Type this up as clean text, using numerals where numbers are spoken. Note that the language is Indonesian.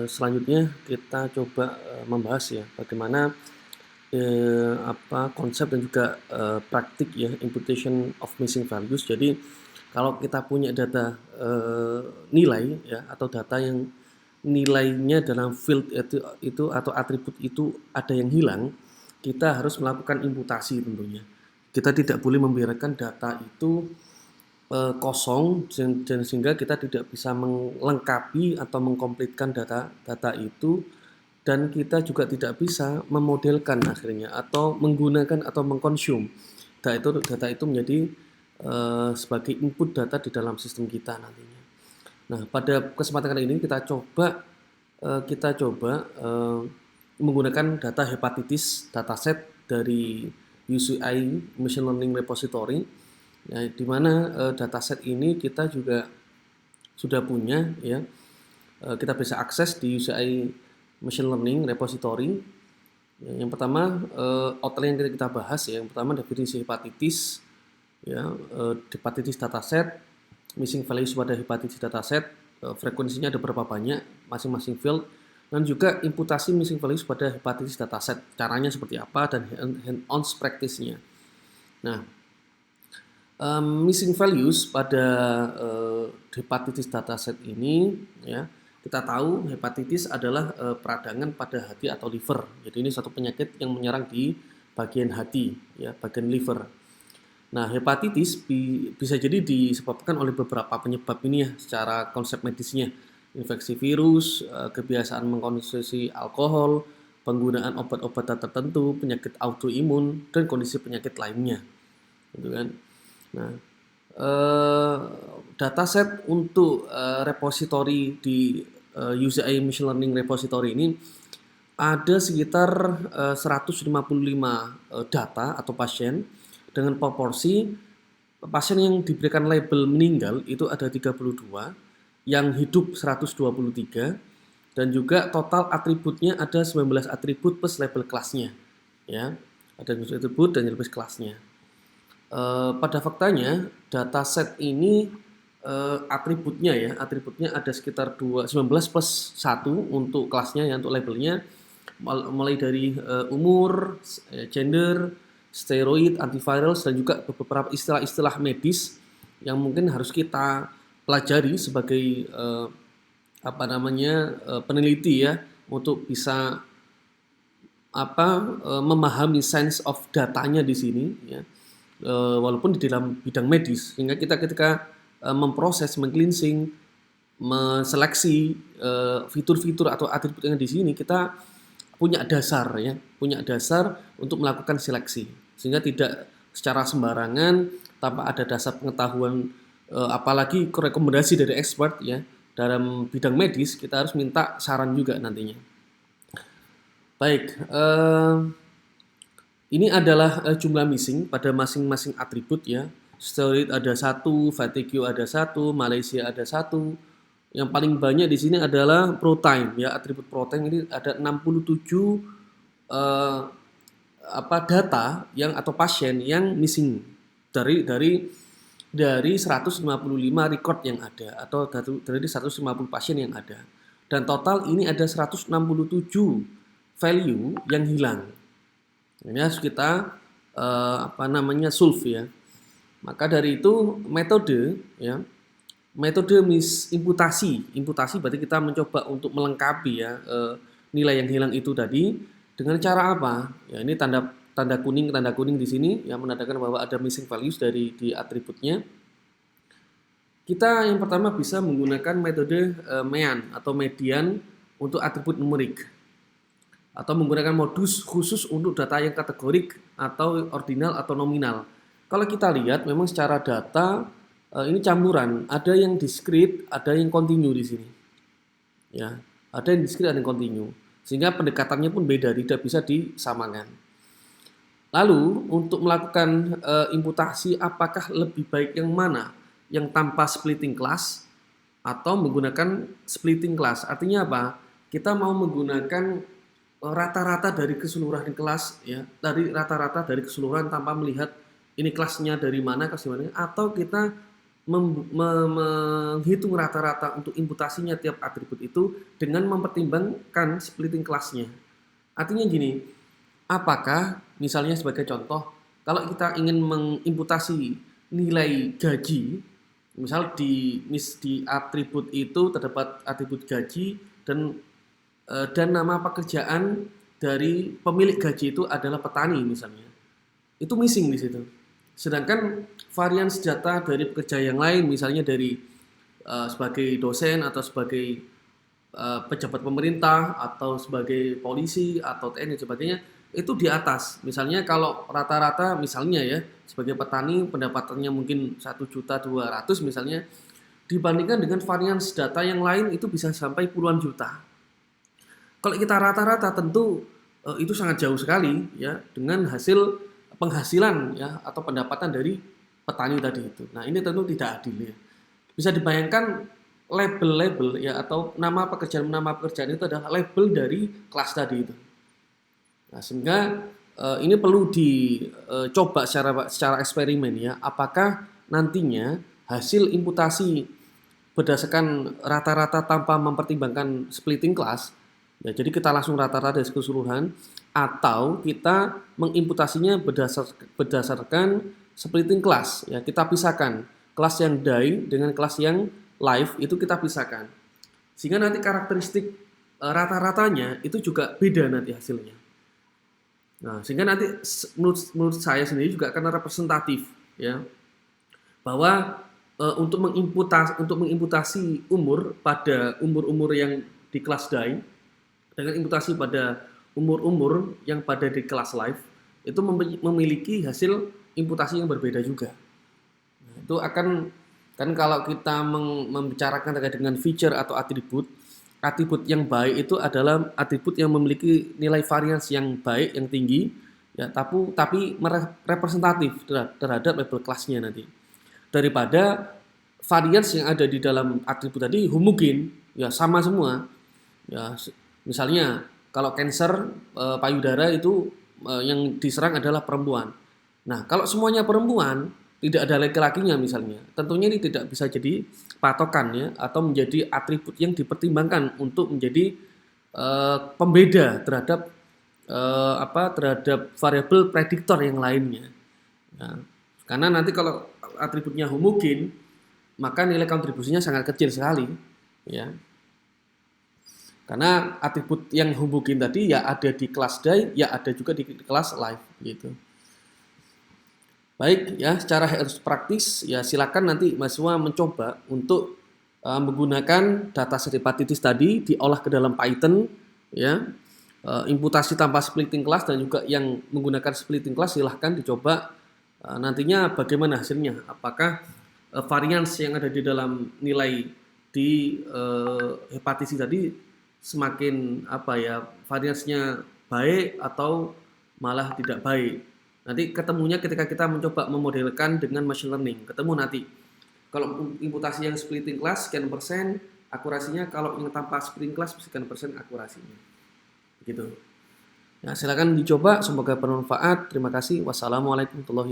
Selanjutnya kita coba, membahas ya bagaimana, konsep dan juga, praktik ya imputation of missing values. Jadi kalau kita punya data, nilai ya atau data yang nilainya dalam field itu atau atribut itu ada yang hilang, kita harus melakukan imputasi tentunya. Kita tidak boleh membiarkan data itu kosong dan sehingga kita tidak bisa melengkapi atau mengkomplitkan data itu, dan kita juga tidak bisa memodelkan akhirnya atau menggunakan atau mengkonsum data itu menjadi sebagai input data di dalam sistem kita nantinya. Nah, pada kesempatan kali ini kita coba menggunakan data hepatitis dataset dari UCI Machine Learning Repository. Ya, di mana dataset ini kita juga sudah punya ya, kita bisa akses di UCI Machine Learning Repository. Ya, yang pertama outline yang kita bahas ya, yang pertama definisi hepatitis ya, hepatitis dataset, missing values pada hepatitis dataset, frekuensinya ada berapa banyak masing-masing field, dan juga imputasi missing values pada hepatitis dataset, caranya seperti apa dan hand-on practice-nya. Nah, missing values pada hepatitis dataset ini ya, kita tahu hepatitis adalah peradangan pada hati atau liver. Jadi ini satu penyakit yang menyerang di bagian hati ya, bagian liver. Nah, hepatitis bisa jadi disebabkan oleh beberapa penyebab ini ya secara konsep medisnya. Infeksi virus, kebiasaan mengkonsumsi alkohol, penggunaan obat-obatan tertentu, penyakit autoimun, dan kondisi penyakit lainnya. Gitu kan. Nah, dataset untuk repository di UCI Machine Learning Repository ini ada sekitar 155 data atau pasien dengan proporsi pasien yang diberikan label meninggal itu ada 32, yang hidup 123, dan juga total atributnya ada 19 atribut plus label kelasnya. Ya, ada 19 atribut dan label kelasnya. Pada faktanya dataset ini atributnya ada sekitar 19 plus 1 untuk kelasnya ya, untuk labelnya mulai dari umur, gender, steroid, antiviral, dan juga beberapa istilah-istilah medis yang mungkin harus kita pelajari sebagai peneliti ya, untuk bisa memahami sense of datanya di sini ya. Walaupun di dalam bidang medis, sehingga kita ketika memproses, meng-cleansing, menseleksi fitur-fitur atau atribut yang di sini, kita punya dasar ya, punya dasar untuk melakukan seleksi, sehingga tidak secara sembarangan tanpa ada dasar pengetahuan, apalagi rekomendasi dari expert ya dalam bidang medis, kita harus minta saran juga nantinya. Baik, ini adalah jumlah missing pada masing-masing atribut ya. Steroid ada 1, fatigue ada 1, Malaysia ada 1. Yang paling banyak di sini adalah protein ya, atribut protein ini ada 67 data yang atau pasien yang missing dari 155 record yang ada, atau dari 150 pasien yang ada. Dan total ini ada 167 value yang hilang. Ini harus kita solve ya. Maka dari itu metode imputasi berarti kita mencoba untuk melengkapi ya nilai yang hilang itu tadi dengan cara apa? Ya, ini tanda kuning di sini yang menandakan bahwa ada missing values di atributnya. Kita yang pertama bisa menggunakan metode MEAN atau median untuk atribut numerik, atau menggunakan modus khusus untuk data yang kategorik atau ordinal atau nominal. Kalau kita lihat memang secara data ini campuran, ada yang discrete, ada yang continue di sini. Ya, ada yang discrete, ada yang continue. Sehingga pendekatannya pun beda, tidak bisa disamakan. Lalu untuk melakukan imputasi, apakah lebih baik yang mana? Yang tanpa splitting class atau menggunakan splitting class? Artinya apa? Kita mau menggunakan rata-rata dari keseluruhan kelas ya, dari rata-rata dari keseluruhan tanpa melihat ini kelasnya dari mana, atau kita menghitung rata-rata untuk imputasinya tiap atribut itu dengan mempertimbangkan splitting class-nya. Artinya gini, apakah misalnya sebagai contoh, kalau kita ingin mengimputasi nilai gaji, misal di atribut itu terdapat atribut gaji dan nama pekerjaan dari pemilik gaji itu adalah petani misalnya. Itu missing di situ. Sedangkan varian senjata dari pekerja yang lain misalnya dari sebagai dosen atau sebagai pejabat pemerintah atau sebagai polisi atau TNI dan sebagainya itu di atas. Misalnya kalau rata-rata misalnya ya sebagai petani pendapatannya mungkin 1.200.000 misalnya dibandingkan dengan varian senjata yang lain itu bisa sampai puluhan juta. Kalau kita rata-rata tentu itu sangat jauh sekali ya dengan hasil penghasilan ya atau pendapatan dari petani tadi itu. Nah, ini tentu tidak adil ya. Bisa dibayangkan label-label ya atau nama pekerjaan itu adalah label dari kelas tadi itu. Nah, sehingga ini perlu dicoba secara eksperimen ya. Apakah nantinya hasil imputasi berdasarkan rata-rata tanpa mempertimbangkan splitting class, ya jadi kita langsung rata-rata dari keseluruhan, atau kita mengimputasinya berdasarkan splitting class, ya kita pisahkan kelas yang die dengan kelas yang live itu kita pisahkan, sehingga nanti karakteristik rata-ratanya itu juga beda nanti hasilnya. Nah, sehingga nanti menurut saya sendiri juga akan representatif ya, bahwa untuk mengimputasi umur pada umur-umur yang di kelas die dengan imputasi pada umur-umur yang pada di kelas live itu memiliki hasil imputasi yang berbeda juga. Nah, itu akan kan kalau kita membicarakan terkait dengan feature atau atribut yang baik itu adalah atribut yang memiliki nilai varians yang baik, yang tinggi ya, tapi representatif terhadap label kelasnya nanti. Daripada varians yang ada di dalam atribut tadi homogen, ya sama semua. Ya, misalnya kalau cancer payudara itu yang diserang adalah perempuan. Nah, kalau semuanya perempuan, tidak ada laki-lakinya misalnya, tentunya ini tidak bisa jadi patokan ya atau menjadi atribut yang dipertimbangkan untuk menjadi pembeda terhadap terhadap variabel prediktor yang lainnya. Ya, karena nanti kalau atributnya homogen, maka nilai kontribusinya sangat kecil sekali ya. Karena atribut yang homogen tadi ya ada di kelas die, ya ada juga di kelas live gitu. Baik ya, secara harus praktis ya silakan nanti mahasiswa mencoba untuk menggunakan dataset hepatitis tadi diolah ke dalam Python ya. Imputasi tanpa splitting class dan juga yang menggunakan splitting class silahkan dicoba. Nantinya bagaimana hasilnya? Apakah varians yang ada di dalam nilai di hepatitis tadi semakin variansnya baik atau malah tidak baik? Nanti ketemunya ketika kita mencoba memodelkan dengan machine learning. Ketemu nanti kalau imputasi yang splitting class sekian persen akurasinya, kalau yang tanpa splitting class sekian persen akurasinya. Begitu. Ya, silakan dicoba, semoga bermanfaat. Terima kasih. Wassalamualaikum warahmatullahi wabarakatuh.